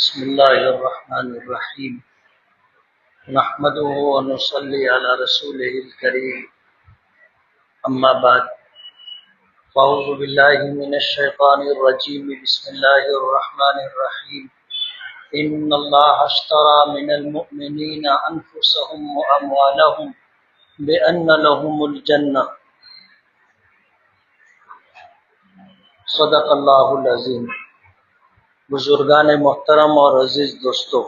بسم الله الرحمن الرحيم نحمده ونصلي على رسوله الكريم أما بعد فأعوذ بالله من الشيطان الرجيم بسم الله الرحمن الرحيم إن الله اشترى من المؤمنين أنفسهم وأموالهم بأن لهم الجنة صدق اللہ العظیم۔ بزرگان محترم اور عزیز دوستو،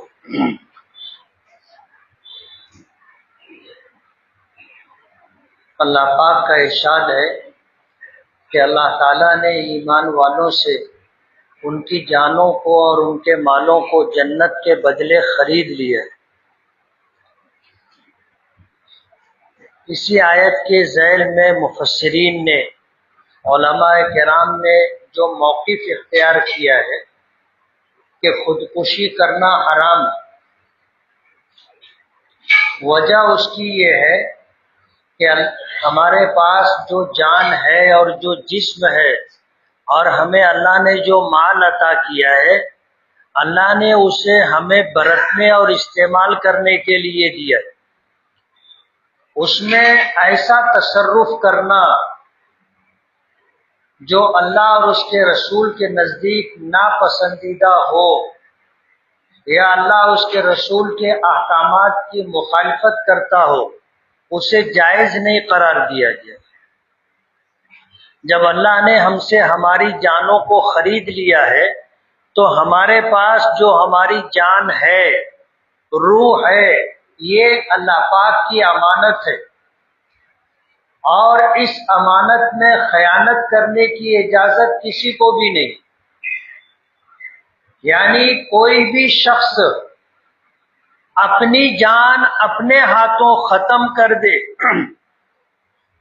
اللہ پاک کا ارشاد ہے کہ اللہ تعالیٰ نے ایمان والوں سے ان کی جانوں کو اور ان کے مالوں کو جنت کے بدلے خرید لیا ہے۔ اسی آیت کے ذیل میں مفسرین نے، علماء کرام نے جو موقف اختیار کیا ہے کہ خودکشی کرنا حرام ہے، وجہ اس کی یہ ہے کہ ہمارے پاس جو جان ہے اور جو جسم ہے اور ہمیں اللہ نے جو مال عطا کیا ہے، اللہ نے اسے ہمیں برتنے اور استعمال کرنے کے لیے دیا ہے۔ اس میں ایسا تصرف کرنا جو اللہ اور اس کے رسول کے نزدیک ناپسندیدہ ہو یا اللہ اور اس کے رسول کے احکامات کی مخالفت کرتا ہو، اسے جائز نہیں قرار دیا گیا۔ جب اللہ نے ہم سے ہماری جانوں کو خرید لیا ہے تو ہمارے پاس جو ہماری جان ہے، روح ہے، یہ اللہ پاک کی امانت ہے، اور اس امانت میں خیانت کرنے کی اجازت کسی کو بھی نہیں۔ یعنی کوئی بھی شخص اپنی جان اپنے ہاتھوں ختم کر دے،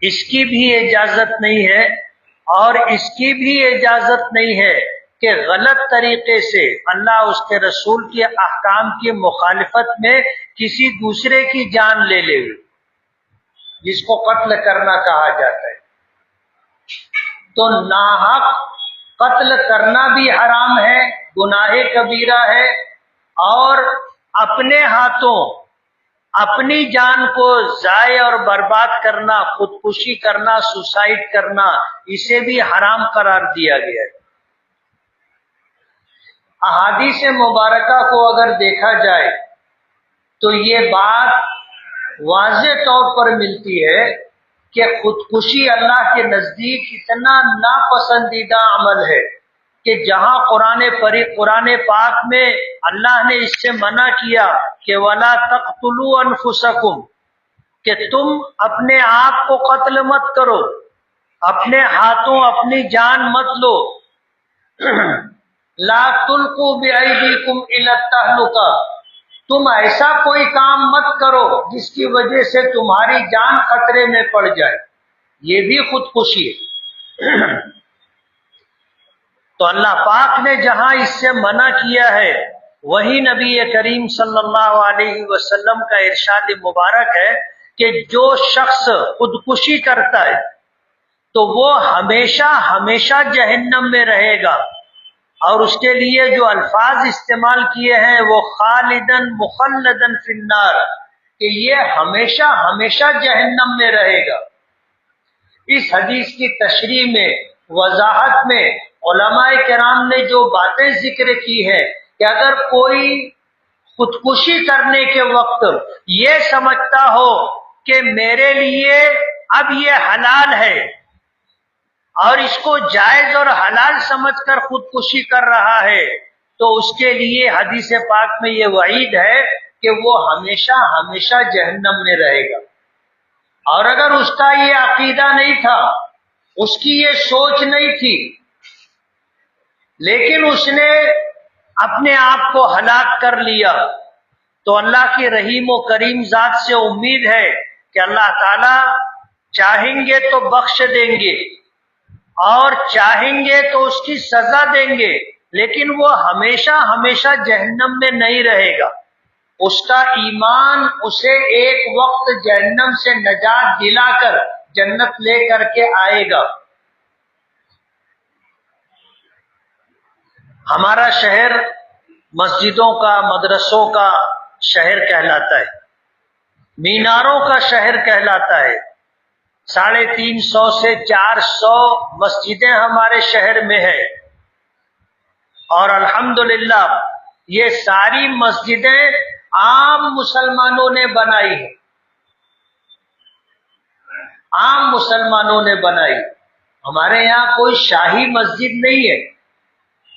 اس کی بھی اجازت نہیں ہے، اور اس کی بھی اجازت نہیں ہے کہ غلط طریقے سے اللہ اس کے رسول کے احکام کی مخالفت میں کسی دوسرے کی جان لے لے، جس کو قتل کرنا کہا جاتا ہے۔ تو ناحق قتل کرنا بھی حرام ہے، گناہ کبیرہ ہے، اور اپنے ہاتھوں اپنی جان کو ضائع اور برباد کرنا، خودکشی کرنا، سوسائڈ کرنا، اسے بھی حرام قرار دیا گیا ہے۔ احادیث مبارکہ کو اگر دیکھا جائے تو یہ بات واضح طور پر ملتی ہے کہ خودکشی اللہ کے نزدیک اتنا ناپسندیدہ عمل ہے کہ جہاں قرآن پاک میں اللہ نے اس سے منع کیا کہ وَلَا تَقْتُلُوا أَنفُسَكُمْ، کہ تم اپنے آپ کو قتل مت کرو، اپنے ہاتھوں اپنی جان مت لو، لَا تُلْقُوا بِأَيْدِيكُمْ إِلَى التَّهْلُكَةِ، تم ایسا کوئی کام مت کرو جس کی وجہ سے تمہاری جان خطرے میں پڑ جائے، یہ بھی خودکشی ہے۔ تو اللہ پاک نے جہاں اس سے منع کیا ہے، وہی نبی کریم صلی اللہ علیہ وسلم کا ارشاد مبارک ہے کہ جو شخص خودکشی کرتا ہے تو وہ ہمیشہ ہمیشہ جہنم میں رہے گا، اور اس کے لیے جو الفاظ استعمال کیے ہیں وہ خالدن مخلدن فی النار، کہ یہ ہمیشہ ہمیشہ جہنم میں رہے گا۔ اس حدیث کی تشریح میں، وضاحت میں علماء کرام نے جو باتیں ذکر کی ہے کہ اگر کوئی خودکشی کرنے کے وقت یہ سمجھتا ہو کہ میرے لیے اب یہ حلال ہے اور اس کو جائز اور حلال سمجھ کر خودکشی کر رہا ہے، تو اس کے لیے حدیث پاک میں یہ وعید ہے کہ وہ ہمیشہ ہمیشہ جہنم میں رہے گا۔ اور اگر اس کا یہ عقیدہ نہیں تھا، اس کی یہ سوچ نہیں تھی، لیکن اس نے اپنے آپ کو ہلاک کر لیا، تو اللہ کی رحیم و کریم ذات سے امید ہے کہ اللہ تعالیٰ چاہیں گے تو بخش دیں گے، اور چاہیں گے تو اس کی سزا دیں گے، لیکن وہ ہمیشہ ہمیشہ جہنم میں نہیں رہے گا۔ اس کا ایمان اسے ایک وقت جہنم سے نجات دلا کر جنت لے کر کے آئے گا۔ ہمارا شہر مسجدوں کا، مدرسوں کا شہر کہلاتا ہے، میناروں کا شہر کہلاتا ہے۔ 350 سے 400 مسجدیں ہمارے شہر میں ہے، اور الحمدللہ یہ ساری مسجدیں عام مسلمانوں نے بنائی ہیں، عام مسلمانوں نے بنائی۔ ہمارے یہاں کوئی شاہی مسجد نہیں ہے۔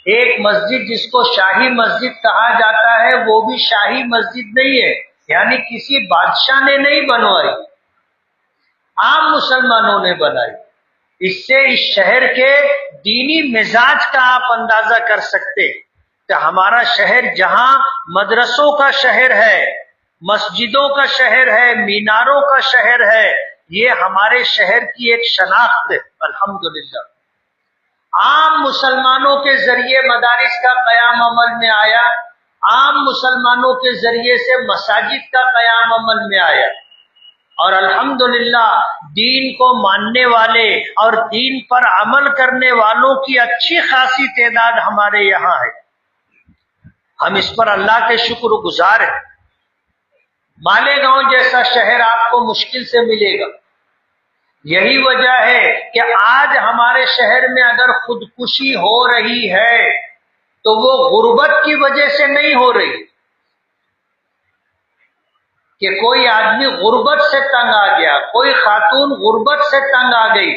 ایک مسجد جس کو شاہی مسجد کہا جاتا ہے وہ بھی شاہی مسجد نہیں ہے، یعنی کسی بادشاہ نے نہیں بنوائی، عام مسلمانوں نے بنائی۔ اس سے اس شہر کے دینی مزاج کا آپ اندازہ کر سکتے کہ ہمارا شہر جہاں مدرسوں کا شہر ہے، مسجدوں کا شہر ہے، میناروں کا شہر ہے، یہ ہمارے شہر کی ایک شناخت ہے۔ الحمدللہ عام مسلمانوں کے ذریعے مدارس کا قیام عمل میں آیا، عام مسلمانوں کے ذریعے سے مساجد کا قیام عمل میں آیا، اور الحمدللہ دین کو ماننے والے اور دین پر عمل کرنے والوں کی اچھی خاصی تعداد ہمارے یہاں ہے۔ ہم اس پر اللہ کے شکر گزار ہیں۔ مالیگاؤں جیسا شہر آپ کو مشکل سے ملے گا۔ یہی وجہ ہے کہ آج ہمارے شہر میں اگر خودکشی ہو رہی ہے تو وہ غربت کی وجہ سے نہیں ہو رہی، کہ کوئی آدمی غربت سے تنگ آ گیا، کوئی خاتون غربت سے تنگ آ گئی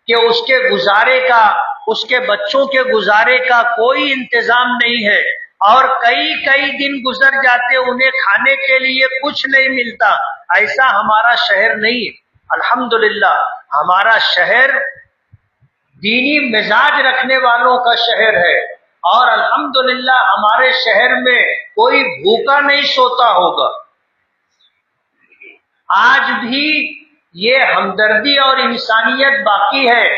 کہ اس کے گزارے کا، اس کے بچوں کے گزارے کا کوئی انتظام نہیں ہے، اور کئی دن گزر جاتے انہیں کھانے کے لیے کچھ نہیں ملتا۔ ایسا ہمارا شہر نہیں ہے۔ الحمدللہ ہمارا شہر دینی مزاج رکھنے والوں کا شہر ہے، اور الحمدللہ ہمارے شہر میں کوئی بھوکا نہیں سوتا ہوگا۔ آج بھی یہ ہمدردی اور انسانیت باقی ہے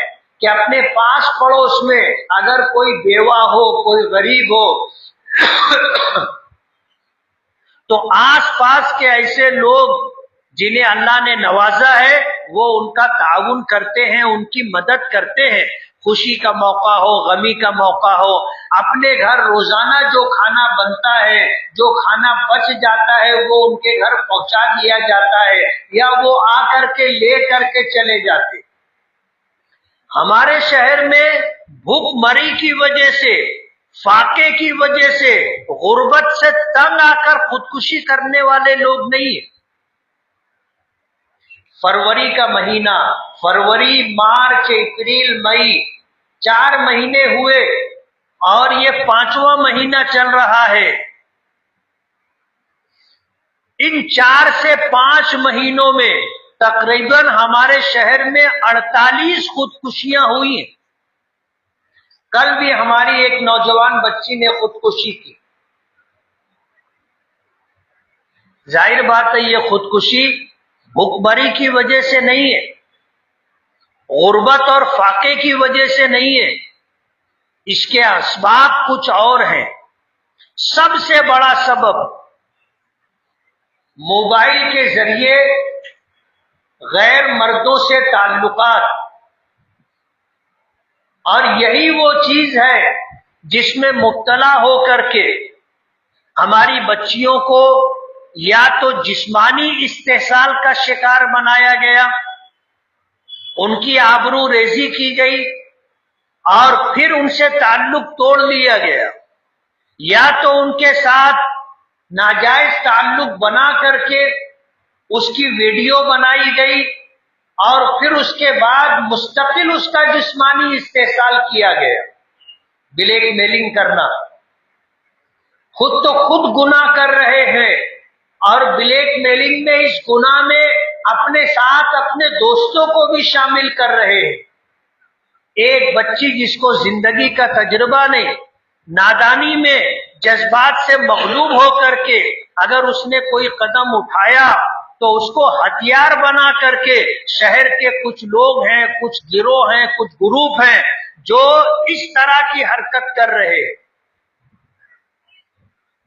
کہ اپنے پاس پڑوس میں اگر کوئی بیوہ ہو، کوئی غریب ہو تو آس پاس کے ایسے لوگ جنہیں اللہ نے نوازا ہے وہ ان کا تعاون کرتے ہیں، ان کی مدد کرتے ہیں۔ خوشی کا موقع ہو، غمی کا موقع ہو، اپنے گھر روزانہ جو کھانا بنتا ہے، جو کھانا بچ جاتا ہے وہ ان کے گھر پہنچا دیا جاتا ہے، یا وہ آ کر کے لے کر کے چلے جاتے۔ ہمارے شہر میں بھوک مری کی وجہ سے، فاقے کی وجہ سے، غربت سے تنگ آ کر خودکشی کرنے والے لوگ نہیں ہیں۔ فروری کا مہینہ، فروری، مارچ، اپریل، مئی، 4 مہینے ہوئے اور یہ 5واں مہینہ چل رہا ہے۔ ان 4 سے 5 مہینوں میں تقریباً ہمارے شہر میں 48 خودکشیاں ہوئی ہیں۔ کل بھی ہماری ایک نوجوان بچی نے خودکشی کی۔ ظاہر بات ہے یہ خودکشی بھوک مری کی وجہ سے نہیں ہے، غربت اور فاقے کی وجہ سے نہیں ہے، اس کے اسباب کچھ اور ہیں۔ سب سے بڑا سبب موبائل کے ذریعے غیر مردوں سے تعلقات، اور یہی وہ چیز ہے جس میں مبتلا ہو کر کے ہماری بچیوں کو یا تو جسمانی استحصال کا شکار بنایا گیا، ان کی آبرو ریزی کی گئی، اور پھر ان سے تعلق توڑ لیا گیا، یا تو ان کے ساتھ ناجائز تعلق بنا کر کے اس کی ویڈیو بنائی گئی، اور پھر اس کے بعد مستقل اس کا جسمانی استحصال کیا گیا۔ بلیک میلنگ کرنا، خود تو خود گناہ کر رہے ہیں، اور بلیک میلنگ میں، اس گناہ میں اپنے ساتھ اپنے دوستوں کو بھی شامل کر رہے ہیں۔ ایک بچی جس کو زندگی کا تجربہ نہیں، نادانی میں جذبات سے مغلوب ہو کر کے اگر اس نے کوئی قدم اٹھایا تو اس کو ہتھیار بنا کر کے شہر کے کچھ لوگ ہیں، کچھ گروہ ہیں، کچھ گروپ ہیں جو اس طرح کی حرکت کر رہے ہیں۔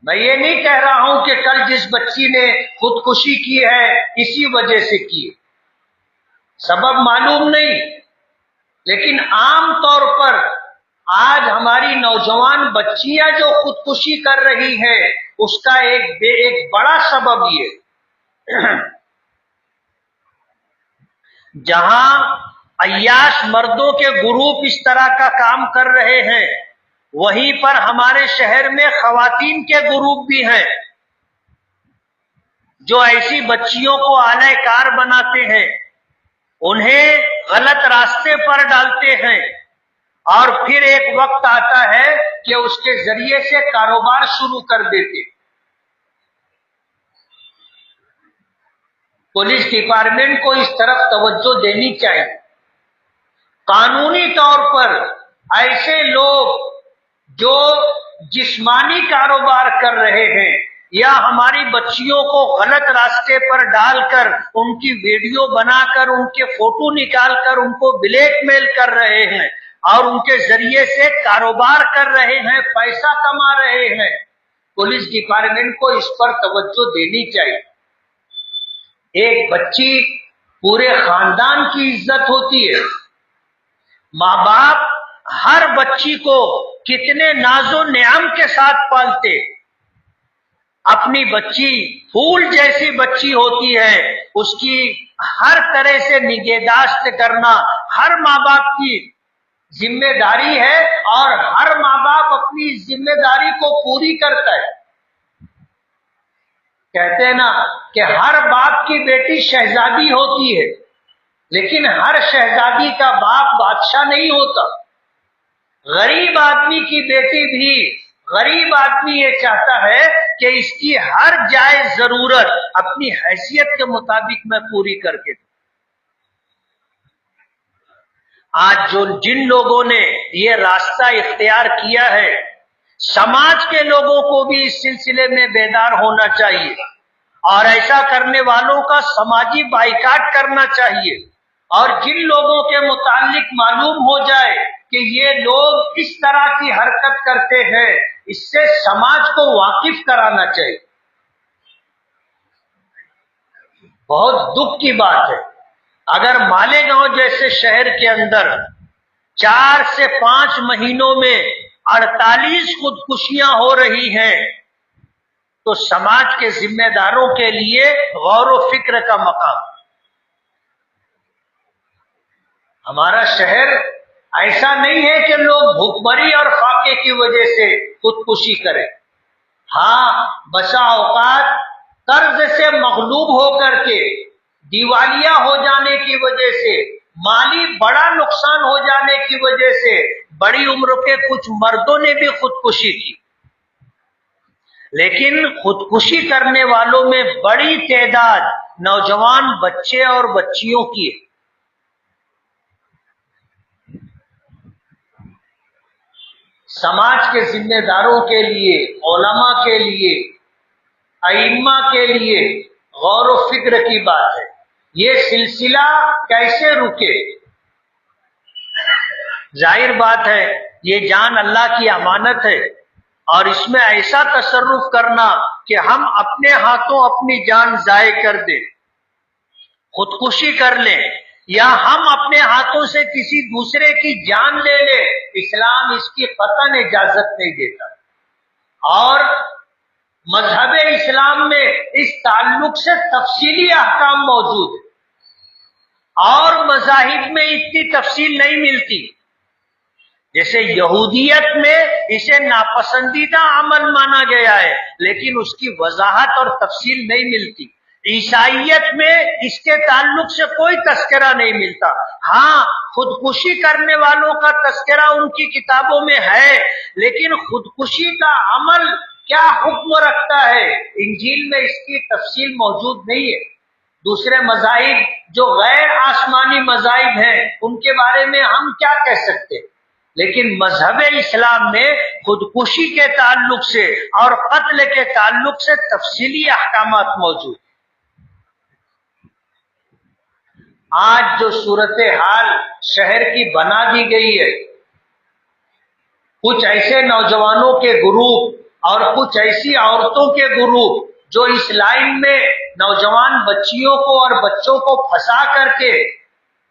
میں یہ نہیں کہہ رہا ہوں کہ کل جس بچی نے خودکشی کی ہے اسی وجہ سے کی، سبب معلوم نہیں، لیکن عام طور پر آج ہماری نوجوان بچیاں جو خودکشی کر رہی ہیں اس کا ایک بڑا سبب یہ جہاں عیاش مردوں کے گروپ اس طرح کا کام کر رہے ہیں، وہیں پر ہمارے شہر میں خواتین کے گروپ بھی ہیں جو ایسی بچیوں کو اعلی کار بناتے ہیں، انہیں غلط راستے پر ڈالتے ہیں، اور پھر ایک وقت آتا ہے کہ اس کے ذریعے سے کاروبار شروع کر دیتے۔ پولیس ڈپارٹمنٹ کو اس طرف توجہ دینی چاہیے۔ قانونی طور پر ایسے لوگ جو جسمانی کاروبار کر رہے ہیں یا ہماری بچیوں کو غلط راستے پر ڈال کر ان کی ویڈیو بنا کر ان کے فوٹو نکال کر ان کو بلیک میل کر رہے ہیں اور ان کے ذریعے سے کاروبار کر رہے ہیں، پیسہ کما رہے ہیں، پولیس ڈپارٹمنٹ کو اس پر توجہ دینی چاہیے۔ ایک بچی پورے خاندان کی عزت ہوتی ہے۔ ماں باپ ہر بچی کو کتنے ناز و نعم کے ساتھ پالتے، اپنی بچی پھول جیسی بچی ہوتی ہے، اس کی ہر طرح سے نگہداشت کرنا ہر ماں باپ کی ذمہ داری ہے، اور ہر ماں باپ اپنی ذمہ داری کو پوری کرتا ہے۔ کہتے ہیں نا کہ ہر باپ کی بیٹی شہزادی ہوتی ہے، لیکن ہر شہزادی کا باپ بادشاہ نہیں ہوتا۔ غریب آدمی کی بیٹی بھی، غریب آدمی یہ چاہتا ہے کہ اس کی ہر جائز ضرورت اپنی حیثیت کے مطابق میں پوری کر کے دوں۔ آج جن لوگوں نے یہ راستہ اختیار کیا ہے، سماج کے لوگوں کو بھی اس سلسلے میں بیدار ہونا چاہیے، اور ایسا کرنے والوں کا سماجی بائیکاٹ کرنا چاہیے، اور جن لوگوں کے متعلق معلوم ہو جائے کہ یہ لوگ اس طرح کی حرکت کرتے ہیں، اس سے سماج کو واقف کرانا چاہیے۔ بہت دکھ کی بات ہے، اگر مالیگاؤں جیسے شہر کے اندر 4 سے 5 مہینوں میں 48 خودکشیاں ہو رہی ہیں، تو سماج کے ذمہ داروں کے لیے غور و فکر کا مقام۔ ہمارا شہر ایسا نہیں ہے کہ لوگ بھوک مری اور فاقے کی وجہ سے خودکشی کریں۔ ہاں، بسا اوقات قرض سے مغلوب ہو کر کے، دیوالیہ ہو جانے کی وجہ سے، مالی بڑا نقصان ہو جانے کی وجہ سے بڑی عمر کے کچھ مردوں نے بھی خودکشی کی، لیکن خودکشی کرنے والوں میں بڑی تعداد نوجوان بچے اور بچیوں کی ہے۔ سماج کے ذمہ داروں کے لیے، علماء کے لیے، ائمہ کے لیے غور و فکر کی بات ہے، یہ سلسلہ کیسے رکے؟ ظاہر بات ہے یہ جان اللہ کی امانت ہے، اور اس میں ایسا تصرف کرنا کہ ہم اپنے ہاتھوں اپنی جان ضائع کر دیں، خودکشی کر لیں، یا ہم اپنے ہاتھوں سے کسی دوسرے کی جان لے لیں، اسلام اس کی قطعاً اجازت نہیں دیتا۔ اور مذہب اسلام میں اس تعلق سے تفصیلی احکام موجود ہیں، اور مذاہب میں اتنی تفصیل نہیں ملتی۔ جیسے یہودیت میں اسے ناپسندیدہ عمل مانا گیا ہے، لیکن اس کی وضاحت اور تفصیل نہیں ملتی۔ عیسائیت میں اس کے تعلق سے کوئی تذکرہ نہیں ملتا۔ ہاں، خودکشی کرنے والوں کا تذکرہ ان کی کتابوں میں ہے، لیکن خودکشی کا عمل کیا حکم رکھتا ہے، انجیل میں اس کی تفصیل موجود نہیں ہے۔ دوسرے مذاہب جو غیر آسمانی مذاہب ہیں، ان کے بارے میں ہم کیا کہہ سکتے، لیکن مذہب اسلام میں خودکشی کے تعلق سے اور قتل کے تعلق سے تفصیلی احکامات موجود۔ آج جو صورتحال شہر کی بنا دی گئی ہے، کچھ ایسے نوجوانوں کے گروپ اور کچھ ایسی عورتوں کے گروپ جو اس لائن میں نوجوان بچیوں کو اور بچوں کو پھنسا کر کے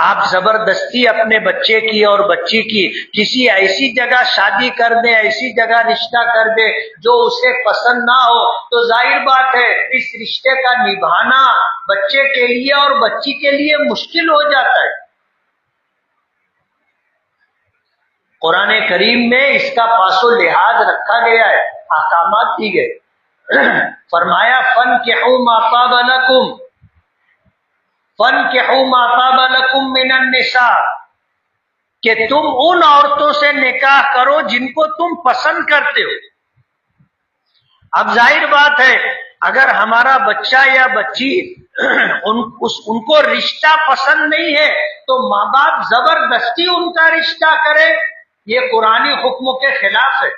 آپ زبردستی اپنے بچے کی اور بچی کی کسی ایسی جگہ شادی کر دیں، ایسی جگہ رشتہ کر دیں جو اسے پسند نہ ہو، تو ظاہر بات ہے اس رشتے کا نبھانا بچے کے لیے اور بچی کے لیے مشکل ہو جاتا ہے۔ قرآن کریم میں اس کا پاس و لحاظ رکھا گیا ہے، احکامات دی گئے۔ فرمایا فَانْكِحُوا مَا طَابَ لَكُمْ فَانْكِحُوا مَا طَابَ لَكُمْ مِنَ النِّسَاءِ، کہ تم ان عورتوں سے نکاح کرو جن کو تم پسند کرتے ہو۔ اب ظاہر بات ہے اگر ہمارا بچہ یا بچی ان کو رشتہ پسند نہیں ہے تو ماں باپ زبردستی ان کا رشتہ کرے، یہ قرآنی حکم کے خلاف ہے۔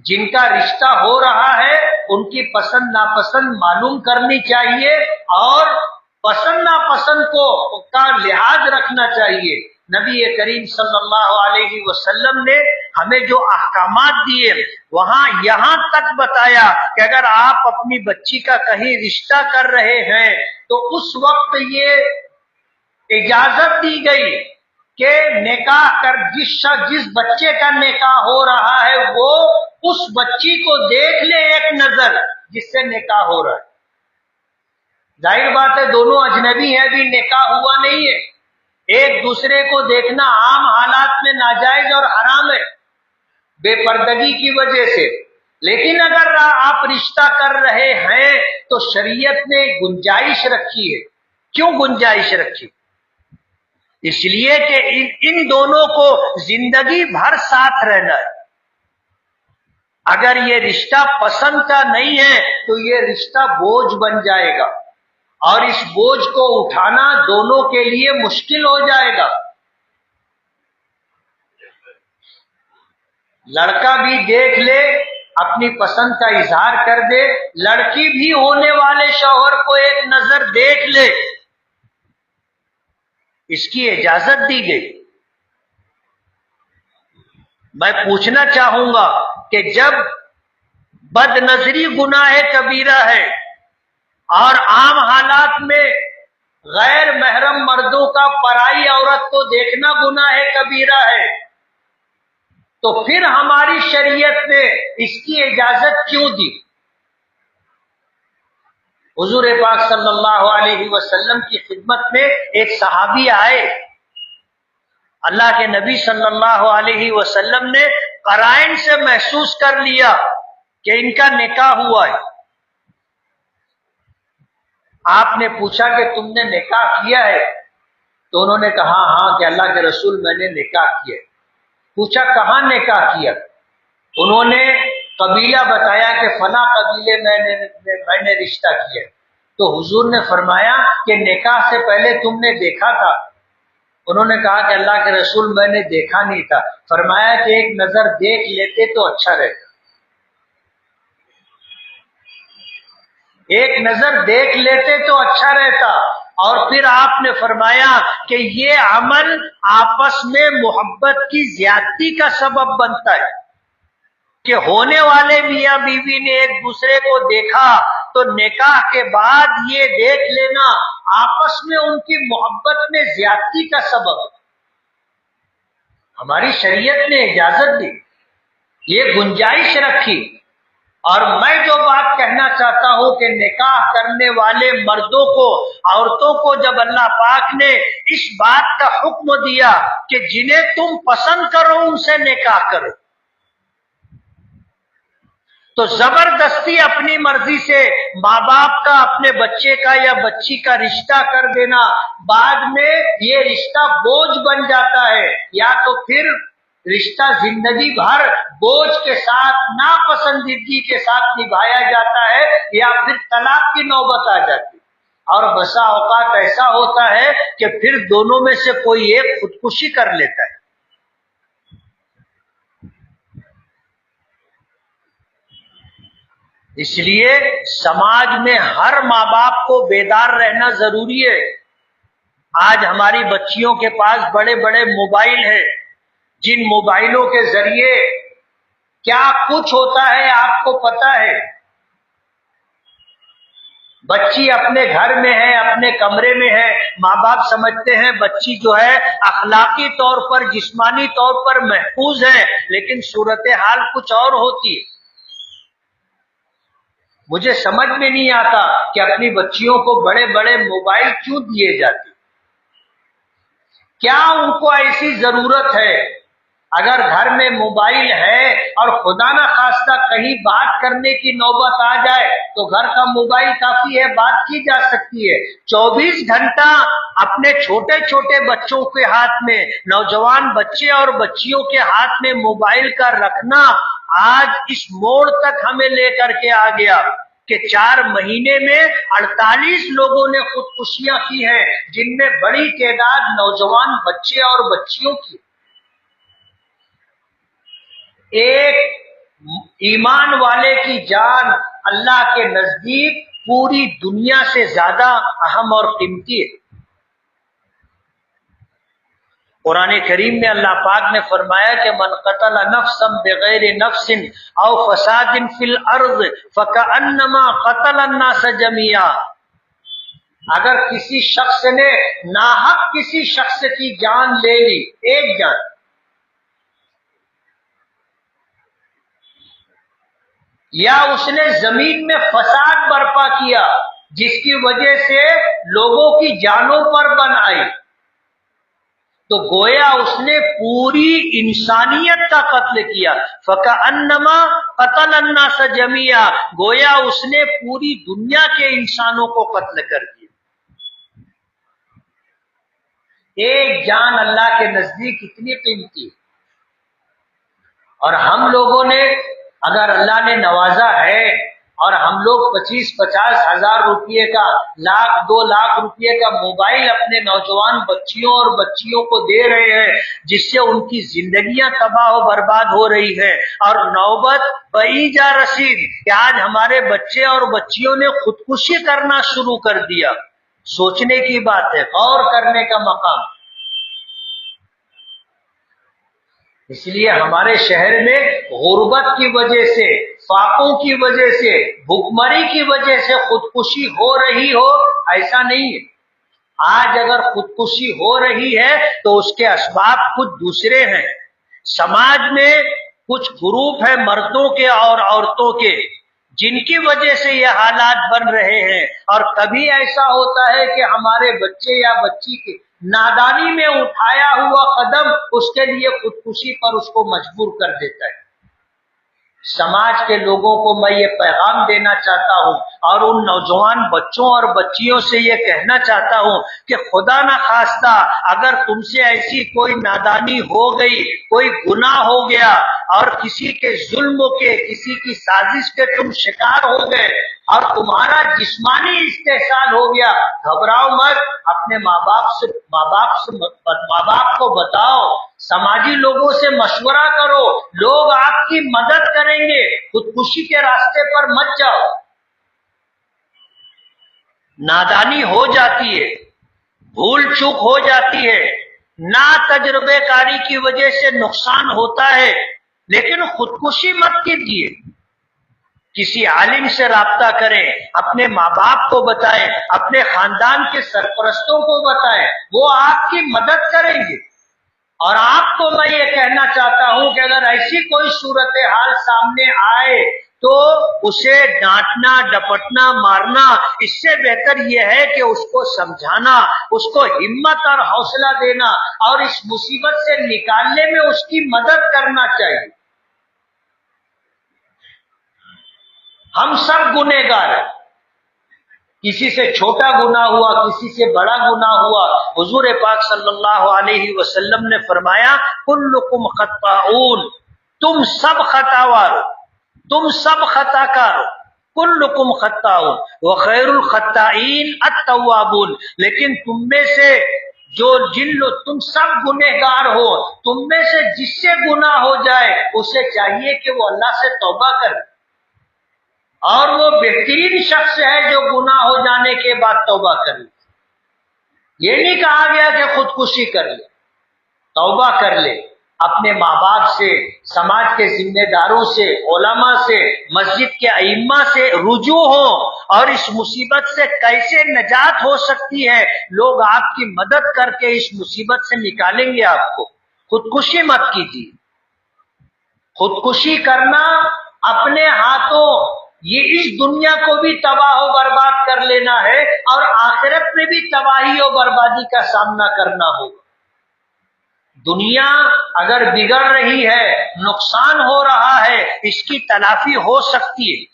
جن کا رشتہ ہو رہا ہے ان کی پسند ناپسند معلوم کرنی چاہیے اور پسند ناپسند کا لحاظ رکھنا چاہیے۔ نبی کریم صلی اللہ علیہ وسلم نے ہمیں جو احکامات دیے وہاں یہاں تک بتایا کہ اگر آپ اپنی بچی کا کہیں رشتہ کر رہے ہیں تو اس وقت یہ اجازت دی گئی کہ نکاح کر جس بچے کا نکاح ہو رہا ہے وہ اس بچی کو دیکھ لے ایک نظر جس سے نکاح ہو رہا ہے۔ ظاہر بات ہے دونوں اجنبی ہیں، بھی نکاح ہوا نہیں ہے، ایک دوسرے کو دیکھنا عام حالات میں ناجائز اور حرام ہے بے پردگی کی وجہ سے، لیکن اگر آپ رشتہ کر رہے ہیں تو شریعت نے گنجائش رکھی ہے۔ کیوں گنجائش رکھی؟ اس لیے کہ ان دونوں کو زندگی بھر ساتھ رہنا ہے۔ اگر یہ رشتہ پسند کا نہیں ہے تو یہ رشتہ بوجھ بن جائے گا اور اس بوجھ کو اٹھانا دونوں کے لیے مشکل ہو جائے گا۔ لڑکا بھی دیکھ لے، اپنی پسند کا اظہار کر دے، لڑکی بھی ہونے والے شوہر کو ایک نظر دیکھ لے، اس کی اجازت دی گئی۔ میں پوچھنا چاہوں گا کہ جب بد نظری گناہ کبیرہ ہے اور عام حالات میں غیر محرم مردوں کا پرائی عورت کو دیکھنا گناہ کبیرہ ہے، تو پھر ہماری شریعت نے اس کی اجازت کیوں دی؟ حضور پاک صلی اللہ علیہ وسلم کی خدمت میں ایک صحابی آئے، اللہ کے نبی صلی اللہ علیہ وسلم نے قرائن سے محسوس کر لیا کہ ان کا نکاح ہوا ہے۔ آپ نے پوچھا کہ تم نے نکاح کیا ہے؟ تو انہوں نے کہا ہاں کہ اللہ کے رسول میں نے نکاح کیا۔ پوچھا کہاں نکاح کیا؟ انہوں نے قبیلہ بتایا کہ فلاں قبیلے میں نے رشتہ کیا۔ تو حضور نے فرمایا کہ نکاح سے پہلے تم نے دیکھا تھا؟ انہوں نے کہا کہ اللہ کے رسول میں نے دیکھا نہیں تھا۔ فرمایا کہ ایک نظر دیکھ لیتے تو اچھا رہتا، ایک نظر دیکھ لیتے تو اچھا رہتا۔ اور پھر آپ نے فرمایا کہ یہ عمل آپس میں محبت کی زیادتی کا سبب بنتا ہے کہ ہونے والے میاں بیوی نے ایک دوسرے کو دیکھا تو نکاح کے بعد یہ دیکھ لینا آپس میں ان کی محبت میں زیادتی کا سبب۔ ہماری شریعت نے اجازت دی، یہ گنجائش رکھی۔ اور میں جو بات کہنا چاہتا ہوں کہ نکاح کرنے والے مردوں کو، عورتوں کو جب اللہ پاک نے اس بات کا حکم دیا کہ جنہیں تم پسند کرو ان سے نکاح کرو، تو زبردستی اپنی مرضی سے ماں باپ کا اپنے بچے کا یا بچی کا رشتہ کر دینا بعد میں یہ رشتہ بوجھ بن جاتا ہے، یا تو پھر رشتہ زندگی بھر بوجھ کے ساتھ ناپسندیدگی کے ساتھ نبھایا جاتا ہے، یا پھر طلاق کی نوبت آ جاتی ہے۔ اور بسا اوقات ایسا ہوتا ہے کہ پھر دونوں میں سے کوئی ایک خودکشی کر لیتا ہے۔ اس لیے سماج میں ہر ماں باپ کو بیدار رہنا ضروری ہے۔ آج ہماری بچیوں کے پاس بڑے بڑے موبائل ہیں، جن موبائلوں کے ذریعے کیا کچھ ہوتا ہے آپ کو پتا ہے۔ بچی اپنے گھر میں ہے، اپنے کمرے میں ہے، ماں باپ سمجھتے ہیں بچی جو ہے اخلاقی طور پر، جسمانی طور پر محفوظ ہے، لیکن صورتحال کچھ اور ہوتی ہے۔ مجھے سمجھ میں نہیں آتا کہ اپنی بچیوں کو بڑے بڑے موبائل کیوں دیے جاتے، کیا ان کو ایسی ضرورت ہے؟ اگر گھر میں موبائل ہے اور خدا نہ خواستہ کہیں بات کرنے کی نوبت آ جائے تو گھر کا موبائل کافی ہے، بات کی جا سکتی ہے۔ 24 گھنٹہ اپنے چھوٹے چھوٹے بچوں کے ہاتھ میں، نوجوان بچے اور بچیوں کے ہاتھ میں موبائل کا رکھنا آج اس موڑ تک ہمیں لے کر کے آ گیا کہ 4 مہینے میں 48 لوگوں نے خودکشیاں کی ہیں، جن میں بڑی تعداد نوجوان بچے اور بچیوں کی۔ ایک ایمان والے کی جان اللہ کے نزدیک پوری دنیا سے زیادہ اہم اور قیمتی ہے۔ قرآن کریم میں اللہ پاک نے فرمایا کہ من قتل نفسا بغیر نفس او فساد فی الارض فکأنما قتل الناس جميعا، اگر کسی شخص نے ناحق کسی شخص کی جان لے لی، ایک جان، یا اس نے زمین میں فساد برپا کیا جس کی وجہ سے لوگوں کی جانوں پر بن آئی، تو گویا اس نے پوری انسانیت کا قتل کیا۔ فَكَأَنَّمَا قَتَلَ النَّاسَ جَمِيعًا، گویا اس نے پوری دنیا کے انسانوں کو قتل کر دیا۔ ایک جان اللہ کے نزدیک اتنی قیمتی، اور ہم لوگوں نے، اگر اللہ نے نوازا ہے اور ہم لوگ 25-50 ہزار روپئے کا، 1,00,000 2 لاکھ روپئے کا موبائل اپنے نوجوان بچیوں اور بچیوں کو دے رہے ہیں، جس سے ان کی زندگیاں تباہ و برباد ہو رہی ہیں، اور نوبت بئی جا رسید کہ آج ہمارے بچے اور بچیوں نے خودکشی کرنا شروع کر دیا۔ سوچنے کی بات ہے، غور کرنے کا مقام۔ اس لیے ہمارے شہر میں غربت کی وجہ سے، فاقوں کی وجہ سے، بھوکمری کی وجہ سے خودکشی ہو رہی ہو، ایسا نہیں ہے۔ آج اگر خودکشی ہو رہی ہے تو اس کے اسباب کچھ دوسرے ہیں۔ سماج میں کچھ گروپ ہیں مردوں کے اور عورتوں کے، جن کی وجہ سے یہ حالات بن رہے ہیں، اور کبھی ایسا ہوتا ہے کہ ہمارے بچے یا بچی کے نادانی میں اٹھایا ہوا قدم اس کے لیے خودکشی پر اس کو مجبور کر دیتا ہے۔ سماج کے لوگوں کو میں یہ پیغام دینا چاہتا ہوں، اور ان نوجوان بچوں اور بچیوں سے یہ کہنا چاہتا ہوں کہ خدا نہ خواستہ اگر تم سے ایسی کوئی نادانی ہو گئی، کوئی گناہ ہو گیا، اور کسی کے ظلم کے، کسی کی سازش کے تم شکار ہو گئے اور تمہارا جسمانی استحصال ہو گیا، گھبراؤ مت، اپنے ماں باپ کو بتاؤ، سماجی لوگوں سے مشورہ کرو، لوگ آپ کی مدد کریں گے، خودکشی کے راستے پر مت جاؤ۔ نادانی ہو جاتی ہے، بھول چوک ہو جاتی ہے، نا تجربے کاری کی وجہ سے نقصان ہوتا ہے، لیکن خودکشی مت کیجیے۔ کسی عالم سے رابطہ کریں، اپنے ماں باپ کو بتائیں، اپنے خاندان کے سرپرستوں کو بتائیں، وہ آپ کی مدد کریں گے۔ اور آپ کو میں یہ کہنا چاہتا ہوں کہ اگر ایسی کوئی صورتحال سامنے آئے تو اسے ڈانٹنا، ڈپٹنا، مارنا اس سے بہتر یہ ہے کہ اس کو سمجھانا، اس کو ہمت اور حوصلہ دینا، اور اس مصیبت سے نکالنے میں اس کی مدد کرنا چاہیے۔ ہم سب گنہگار ہیں، کسی سے چھوٹا گناہ ہوا، کسی سے بڑا گناہ ہوا۔ حضور پاک صلی اللہ علیہ وسلم نے فرمایا کلکم خطاؤن، تم سب خطاوار ہو، تم سب خطا کار ہو، کلکم خطاؤن وخیر الخطائین التوابون، لیکن تم میں سے تم سب گنہگار ہو، تم میں سے جس سے گناہ ہو جائے اسے چاہیے کہ وہ اللہ سے توبہ کرے، اور وہ بہترین شخص ہے جو گناہ ہو جانے کے بعد توبہ کرے۔ یہ نہیں کہا گیا کہ خودکشی کر لے، توبہ کر لے، اپنے ماں باپ سے، سماج کے ذمہ داروں سے، علماء سے، مسجد کے ائمہ سے رجوع ہو، اور اس مصیبت سے کیسے نجات ہو سکتی ہے، لوگ آپ کی مدد کر کے اس مصیبت سے نکالیں گے آپ کو۔ خودکشی مت کیجیے۔ خودکشی کرنا اپنے ہاتھوں یہ اس دنیا کو بھی تباہ و برباد کر لینا ہے اور آخرت میں بھی تباہی و بربادی کا سامنا کرنا ہوگا۔ دنیا اگر بگڑ رہی ہے، نقصان ہو رہا ہے، اس کی تلافی ہو سکتی ہے۔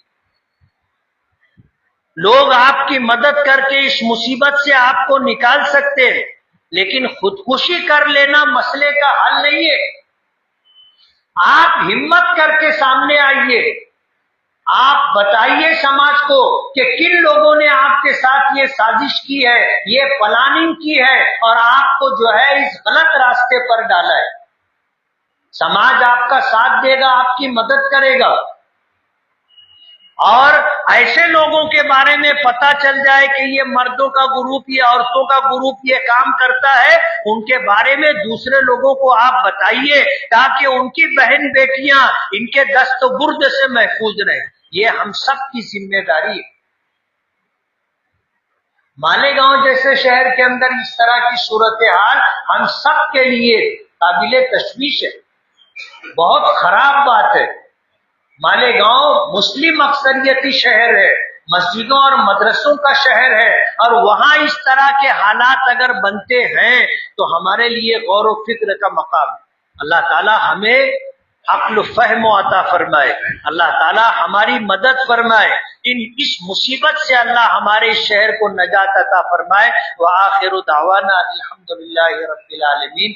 لوگ آپ کی مدد کر کے اس مصیبت سے آپ کو نکال سکتے ہیں، لیکن خودکشی کر لینا مسئلے کا حل نہیں ہے۔ آپ ہمت کر کے سامنے آئیے، آپ بتائیے سماج کو کہ کن لوگوں نے آپ کے ساتھ یہ سازش کی ہے، یہ پلاننگ کی ہے اور آپ کو جو ہے اس غلط راستے پر ڈالا ہے۔ سماج آپ کا ساتھ دے گا، آپ کی مدد کرے گا، اور ایسے لوگوں کے بارے میں پتا چل جائے کہ یہ مردوں کا گروپ، یہ عورتوں کا گروپ یہ کام کرتا ہے، ان کے بارے میں دوسرے لوگوں کو آپ بتائیے تاکہ ان کی بہن بیٹیاں ان کے دست و برد سے محفوظ رہیں۔ یہ ہم سب کی ذمہ داری ہے۔ مالیگاؤں جیسے شہر کے اندر اس طرح کی صورتحال ہم سب کے لیے قابل تشویش ہے، بہت خراب بات ہے۔ مالیگاؤں مسلم اکثریتی شہر ہے، مسجدوں اور مدرسوں کا شہر ہے، اور وہاں اس طرح کے حالات اگر بنتے ہیں تو ہمارے لیے غور و فکر کا مقام ہے۔ اللہ تعالی ہمیں عقل و فہم و عطا فرمائے، اللہ تعالی ہماری مدد فرمائے، اس مصیبت سے اللہ ہمارے اس شہر کو نجات عطا فرمائے۔ وآخر دعوانا الحمدللہ رب العالمین۔